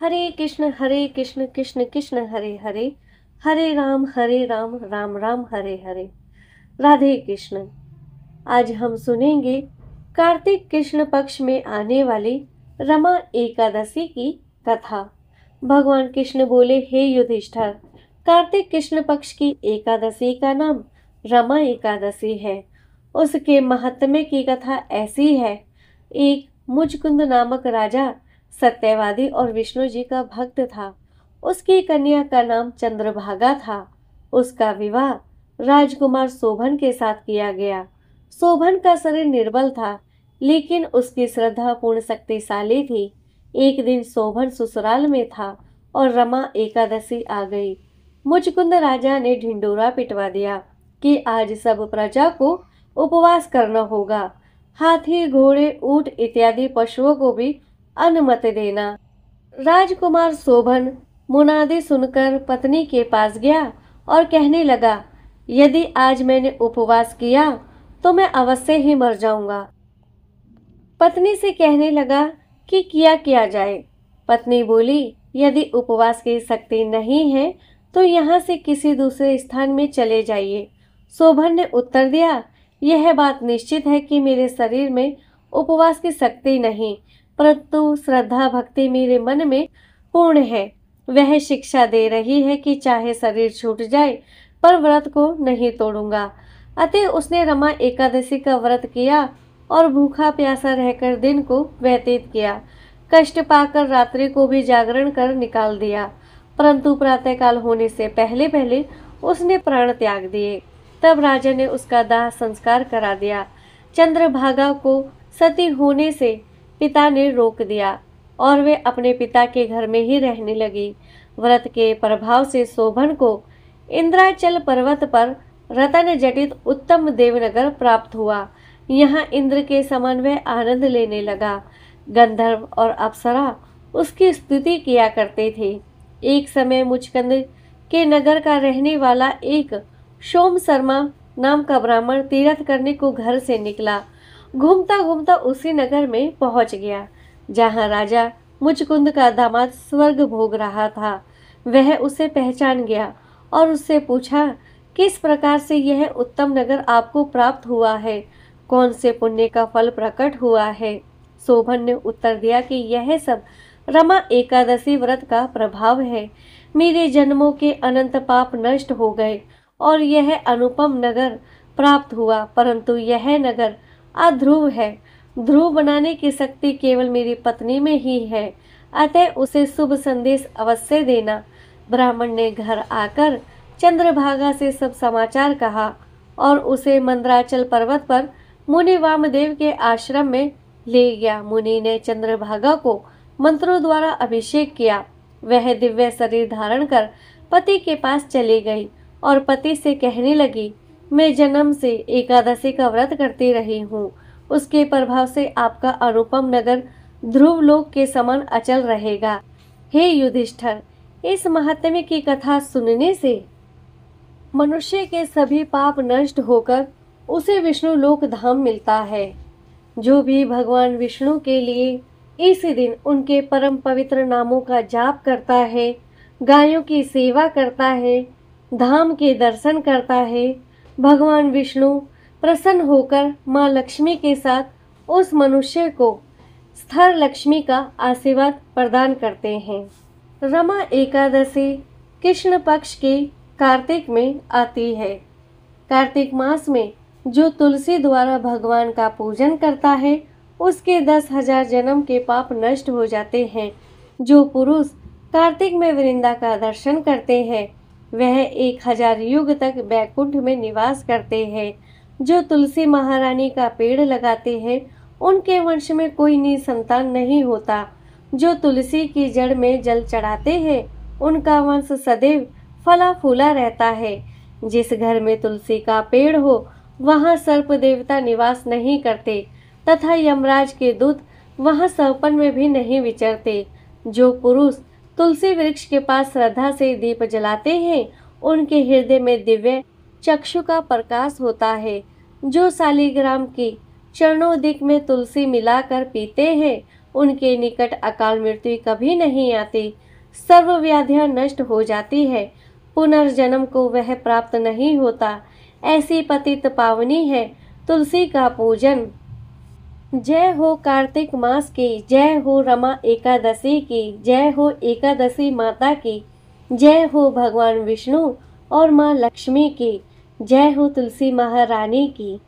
हरे कृष्ण कृष्ण कृष्ण हरे हरे, हरे राम राम राम हरे हरे। राधे कृष्ण। आज हम सुनेंगे कार्तिक कृष्ण पक्ष में आने वाली रमा एकादशी की कथा। भगवान कृष्ण बोले, हे युधिष्ठिर, कार्तिक कृष्ण पक्ष की एकादशी का नाम रमा एकादशी है। उसके महात्म्य की कथा ऐसी है। एक मुचकुंद नामक राजा सत्यवादी और विष्णु जी का भक्त था। उसकी कन्या का नाम चंद्रभागा था। उसका विवाह राजकुमार शोभन के साथ किया गया। शोभन का शरीर निर्बल था, लेकिन उसकी श्रद्धा पूर्ण शक्तिशाली थी। एक दिन शोभन ससुराल में था और रमा एकादशी आ गई। मुचकुंद राजा ने ढिंडोरा पिटवा दिया कि आज सब प्रजा को उपवास करना होगा। हाथी, घोड़े, ऊंट इत्यादि पशुओं को भी अन्न मत देना। राजकुमार शोभन मुनादी सुनकर पत्नी के पास गया और कहने लगा, यदि आज मैंने उपवास किया तो मैं अवश्य ही मर जाऊंगा। पत्नी से कहने लगा कि किया जाए। पत्नी बोली, यदि उपवास की शक्ति नहीं है तो यहाँ से किसी दूसरे स्थान में चले जाइए। शोभन ने उत्तर दिया, यह बात निश्चित है कि मेरे शरीर में उपवास की शक्ति नहीं, परंतु श्रद्धा भक्ति मेरे मन में पूर्ण है। वह शिक्षा दे रही है कि चाहे शरीर छूट जाए पर व्रत को नहीं तोड़ूंगा। अतः उसने रमा एकादशी का व्रत किया और भूखा प्यासा रहकर दिन को व्यतीत किया। कष्ट पाकर रात्रि को भी जागरण कर निकाल दिया, परंतु प्रातःकाल होने से पहले पहले उसने प्राण त्याग दिए। तब राजा ने उसका दाह संस्कार करा दिया। चंद्रभागा को सती होने से पिता ने रोक दिया और वे अपने पिता के घर में ही रहने लगी। व्रत के प्रभाव से शोभन को इंद्राचल पर्वत पर रतन जटित उत्तम देवनगर प्राप्त हुआ। यहाँ इंद्र के समान वह आनंद लेने लगा। गंधर्व और अप्सरा उसकी स्तुति किया करते थे। एक समय मुचकुंद के नगर का रहने वाला एक सोम शर्मा नाम का ब्राह्मण तीर्थ करने को घर से निकला। घूमता घूमता उसी नगर में पहुंच गया जहाँ राजा मुचकुंद का दामाद स्वर्ग भोग रहा था। वह उसे पहचान गया और उससे पूछा, किस प्रकार से यह उत्तम नगर आपको प्राप्त हुआ है? कौन से पुण्य का फल प्रकट हुआ है? शोभन ने उत्तर दिया कि यह सब रमा एकादशी व्रत का प्रभाव है। मेरे जन्मों के अनंत पाप नष्ट हो गए और यह अनुपम नगर प्राप्त हुआ, परंतु यह नगर अध्रुव है। ध्रुव बनाने की शक्ति केवल मेरी पत्नी में ही है, अतः उसे शुभ संदेश अवश्य देना। ब्राह्मण ने घर आकर चंद्रभागा से सब समाचार कहा और उसे मंदराचल पर्वत पर मुनि वामदेव के आश्रम में ले गया। मुनि ने चंद्रभागा को मंत्रों द्वारा अभिषेक किया। वह दिव्य शरीर धारण कर पति के पास चली गई और पति से कहने लगी, मैं जन्म से एकादशी का व्रत करती रही हूँ। उसके प्रभाव से आपका अनुपम नगर ध्रुव लोक के समान अचल रहेगा। हे युधिष्ठिर, इस महात्म्य की कथा सुनने से मनुष्य के सभी पाप नष्ट होकर उसे विष्णु लोक धाम मिलता है। जो भी भगवान विष्णु के लिए इस दिन उनके परम पवित्र नामों का जाप करता है, गायों की सेवा करता है, धाम के दर्शन करता है, भगवान विष्णु प्रसन्न होकर माँ लक्ष्मी के साथ उस मनुष्य को स्थिर लक्ष्मी का आशीर्वाद प्रदान करते हैं। रमा एकादशी कृष्ण पक्ष के कार्तिक में आती है। कार्तिक मास में जो तुलसी द्वारा भगवान का पूजन करता है उसके 10,000 जन्म के पाप नष्ट हो जाते हैं। जो पुरुष कार्तिक में वृंदा का दर्शन करते हैं वह 1000 युग तक बैकुंठ में निवास करते हैं। जो तुलसी महारानी का पेड़ लगाते हैं उनके वंश में कोई निसंतान नहीं होता। जो तुलसी की जड़ में जल चढ़ाते हैं उनका वंश सदैव फला फूला रहता है। जिस घर में तुलसी का पेड़ हो वहाँ सर्प देवता निवास नहीं करते तथा यमराज के दूत वहाँ सपन में भी नहीं विचरते। जो पुरुष तुलसी वृक्ष के पास श्रद्धा से दीप जलाते हैं उनके हृदय में दिव्य चक्षु का प्रकाश होता है। जो शालिग्राम की चरणोदिक में तुलसी मिलाकर पीते हैं उनके निकट अकाल मृत्यु कभी नहीं आती, सर्व व्याधियां नष्ट हो जाती है, पुनर्जन्म को वह प्राप्त नहीं होता। ऐसी पतित पावनी है तुलसी का पूजन। जय हो कार्तिक मास की, जय हो रमा एकादशी की, जय हो एकादशी माता की, जय हो भगवान विष्णु और माँ लक्ष्मी की, जय हो तुलसी महारानी की।